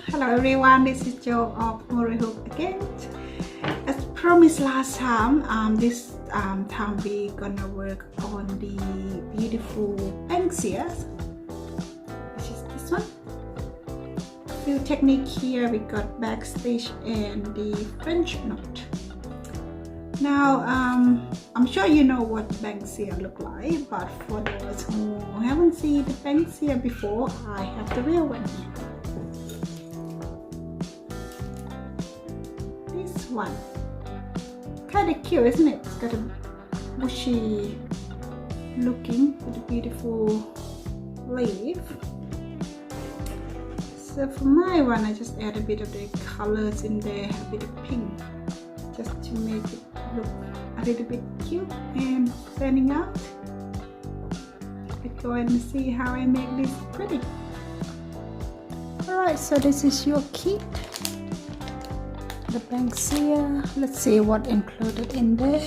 Hello everyone, this is Jo of Hooray Hoop again. As promised last time, this time we gonna work on the beautiful Banksia, which is this one. A few technique here. We got back stitch and the French knot. Now I'm sure you know what Banksia look like, but for those who haven't seen the Banksia before, I have the real one here. This one, kind of cute, isn't it? It's got a bushy looking with a beautiful leaf. So for my one, I just add a bit of the colors in there, a bit of pink, just to make it look a little bit cute and standing out. Let's go and see how I make this pretty. Alright, so this is your kit, the Banksia. Let's see what included in there.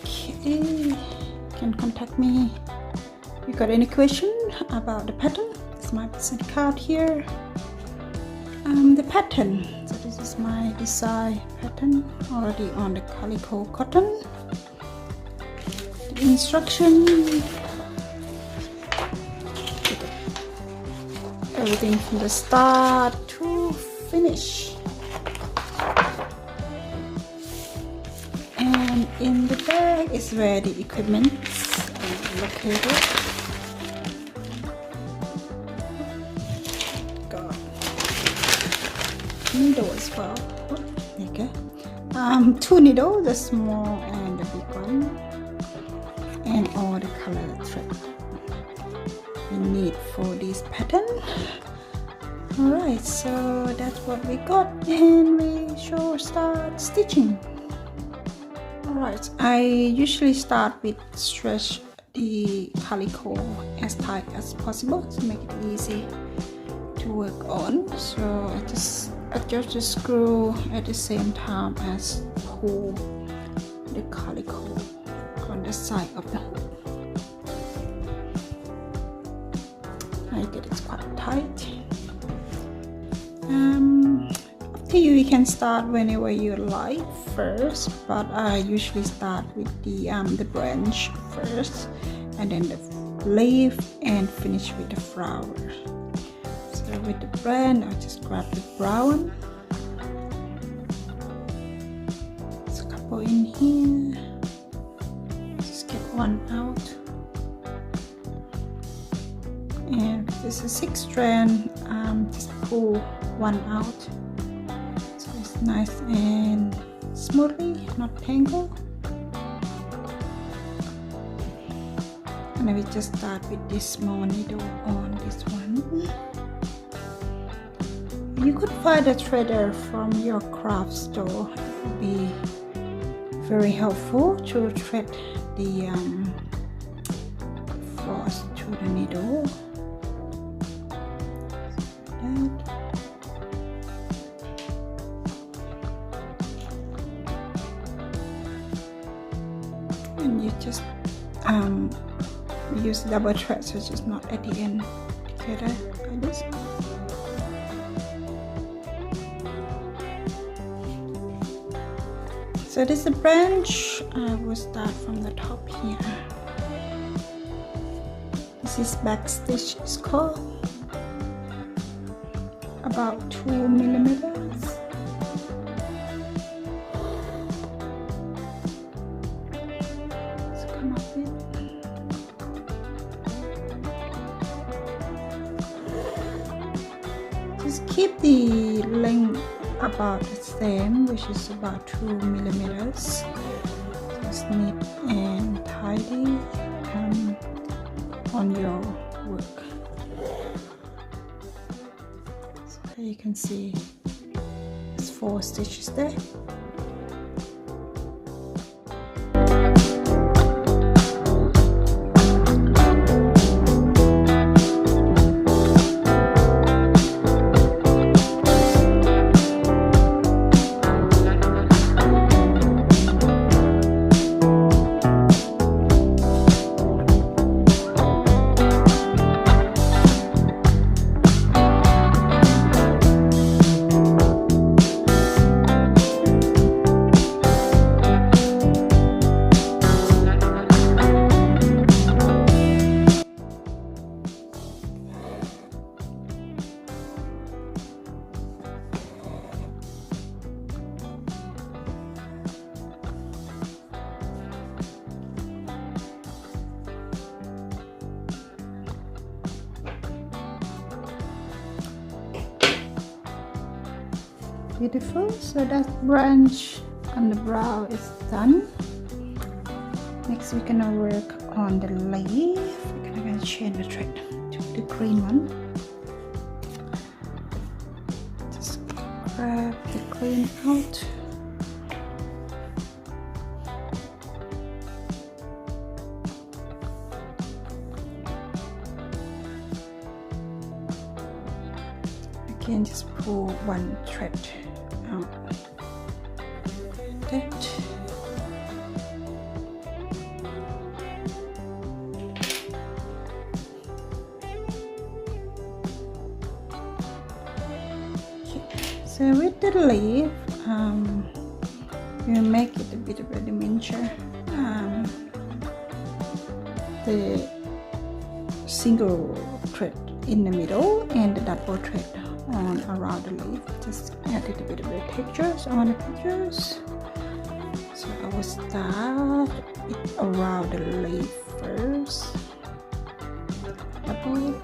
Okay, you can contact me if you got any question about the pattern. This is my business card here. The pattern, so this is my design pattern already on the calico cotton. The instruction, everything from the start to finish. And in the bag is where the equipment is located. Got needle as well. There you go. Two needles, the small and the big one, and all the color thread we need for this pattern. Alright, so that's what we got, and we shall start stitching. Alright, I usually start with stretch the calico as tight as possible to make it easy to work on. So I just adjust the screw at the same time as pull the calico on the side of the hook. I get it quite tight. Up to you, you can start whenever you like first, but I usually start with the branch first, and then the leaf, and finish with the flower. So with the branch, I'll just grab the brown. There's a couple in here. Just get one out. And this is 6 strand. Just pull one out, so it's nice and smoothly, not tangled. And then we just start with this small needle on this one. You could find a threader from your craft store. It would be very helpful to thread the floss to the needle. And you just use double thread, so it's just not at the end together like this. So this is the branch. I will start from the top here. This is back stitch, it's called, about 2 millimeters. Just keep the length about the same, which is about 2 millimeters. Just neat and tidy on your work. So you can see there's 4 stitches there. beautiful. So that branch on the brow is done. Next we're gonna work on the leaf. We're gonna change the thread to the green one. Just grab the green out. Again, just pull one thread out. That. So with the leaf, you make it a bit of a dimension. The single thread in the middle and the double thread on around the leaf. Just add a little bit of the textures on the pictures. So I will start it around the leaf first. Double.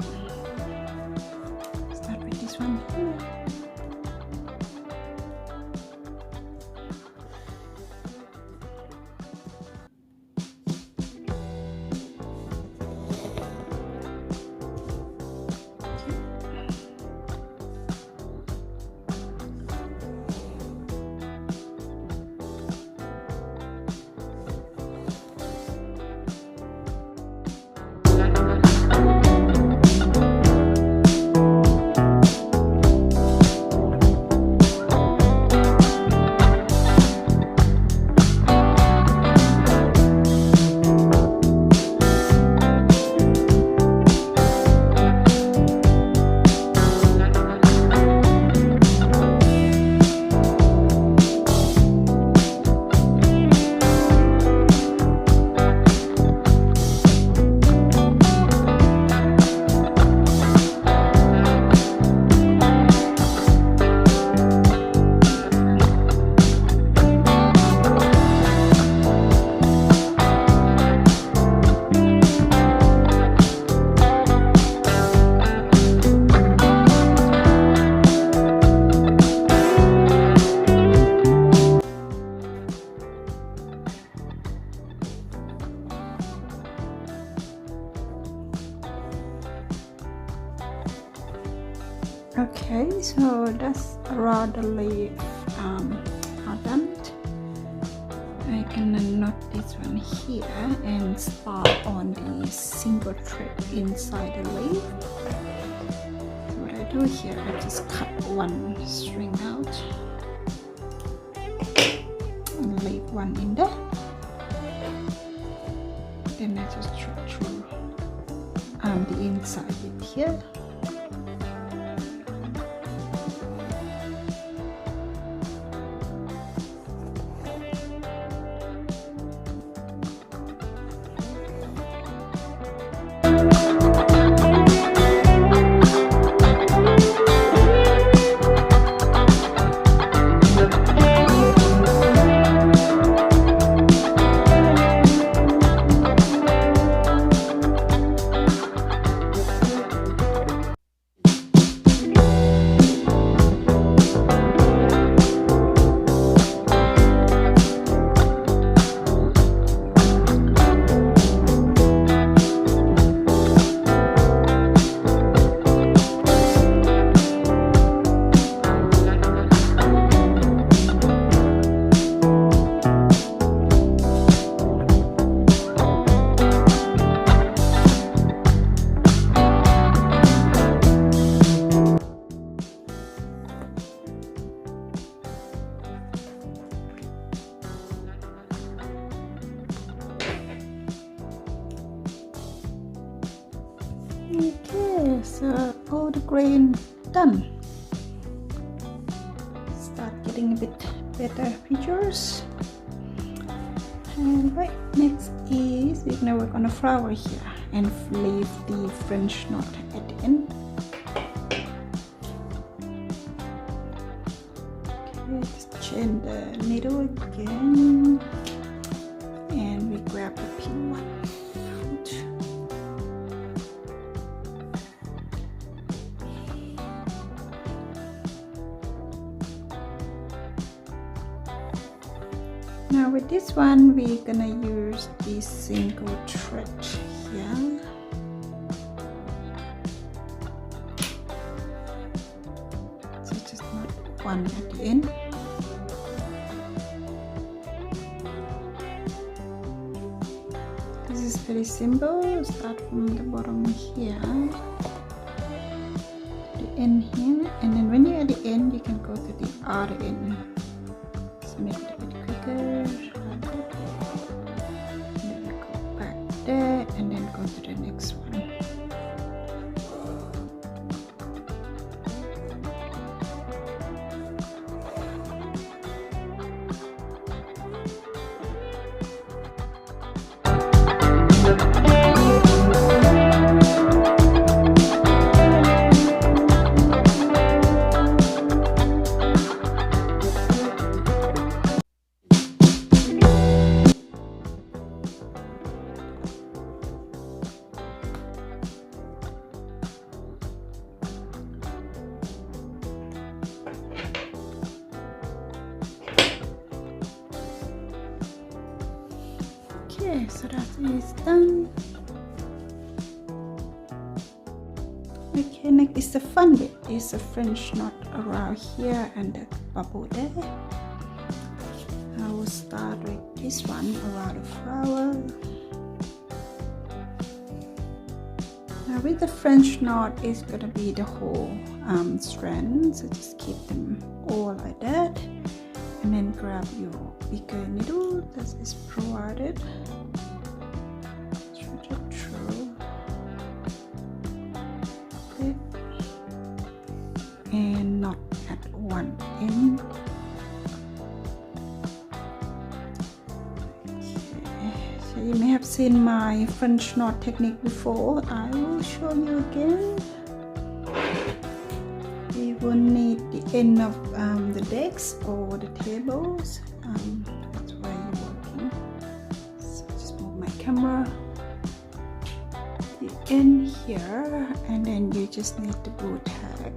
Start with this one here. Okay, so that's around the leaf all done. I can knot this one here and start on the single thread inside the leaf. So what I do here, I just cut one string out and leave one in there. Then I just thread through the inside bit here. Okay, so all the grain done. Start getting a bit better pictures. And right, next is we're gonna work on a flower here and leave the French knot at the end. Okay, just chain the needle again, and we grab the pink one. Now with this one, we're gonna use this single thread here. So just not one at the end. This is very simple. Start from the bottom here, the end here, and then when you're at the end, you can go to the other end. So make it a bit quicker. And then go back there, and then go to the next one. Okay, so that is done. Okay, next is the fun bit. Is a French knot around here and the bubble there. I will start with this one around the flower. Now with the French knot, it's gonna be the whole strand. So just keep them all like that, and then grab your bigger needle that is provided. Stretch it through it, and knot at one end. Okay. So you may have seen my French knot technique before. I will show you again. We will need the end of the decks or the tables. That's where you're working. So just move my camera. The end here, and then you just need the blue tag.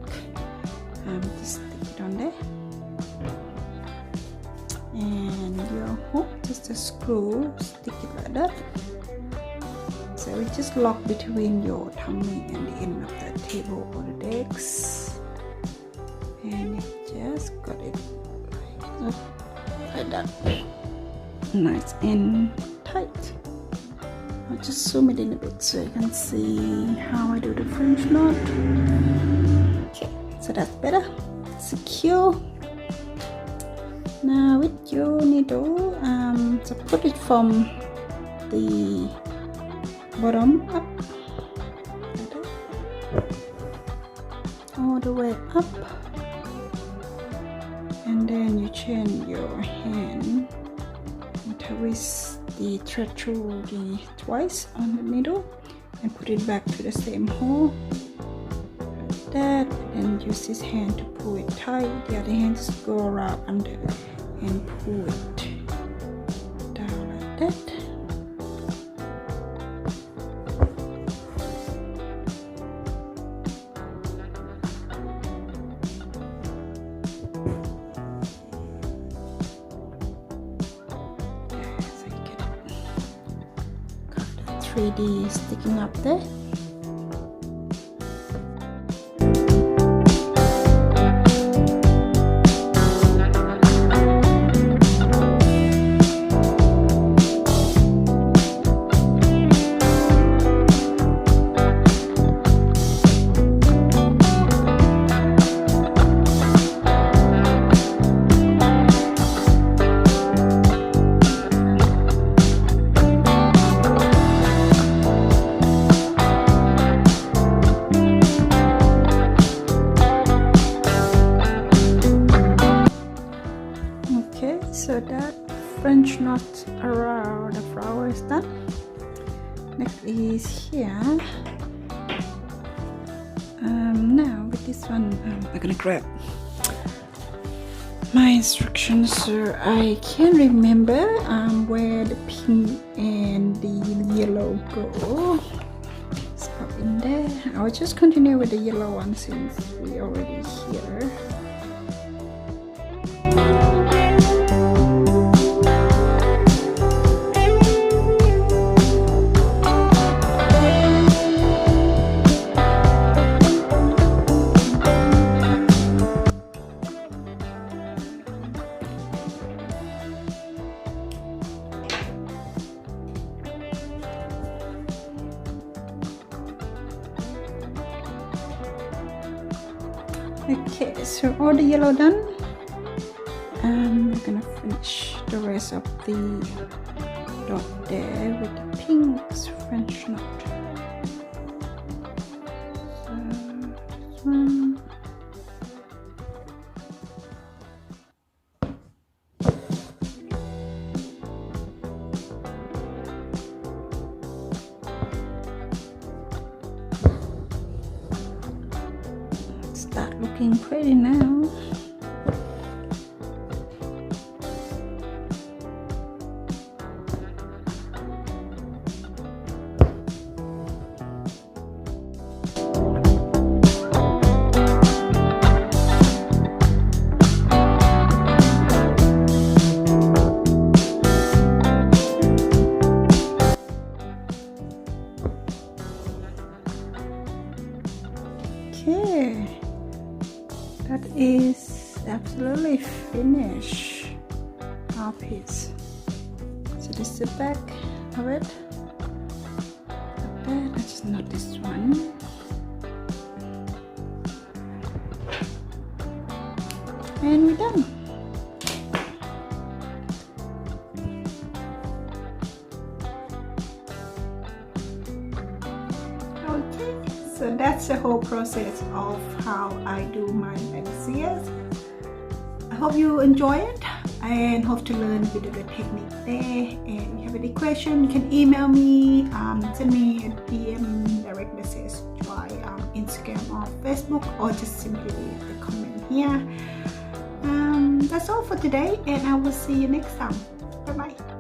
Just stick it on there. And your hook, just a screw, stick it like that. So it just lock between your tummy and the end of the table or the decks. And you just got it like that, nice and tight. I'll just zoom it in a bit so you can see how I do the French knot. Okay, so that's better, secure. Now with your needle, so put it from the bottom up, all the way up. And then you chain your hand and twist the thread through the twice on the needle and put it back to the same hole like that, and use this hand to pull it tight. The other hand just go around under and pull it down like that. So you get it. Got the 3D sticking up there. So that French knot around the flower is done. Next is here. Now with this one, I'm gonna grab my instructions so I can remember where the pink and the yellow go. Let's pop in there. I'll just continue with the yellow one since we're already here. Okay, so all the yellow done. We're gonna finish the rest of the dot there with the pink French knot. So this one. Start looking pretty now. Okay, that is absolutely finished our piece. So this is the back of it. That's not this one. And we're done. Okay, so that's the whole process of how I do my Banksias. I hope you enjoy it and hope to learn a bit of the technique there. And if you have any question, you can email me, send me a DM, direct message by Instagram or Facebook, or just simply leave the comment here. That's all for today, and I will see you next time. Bye bye.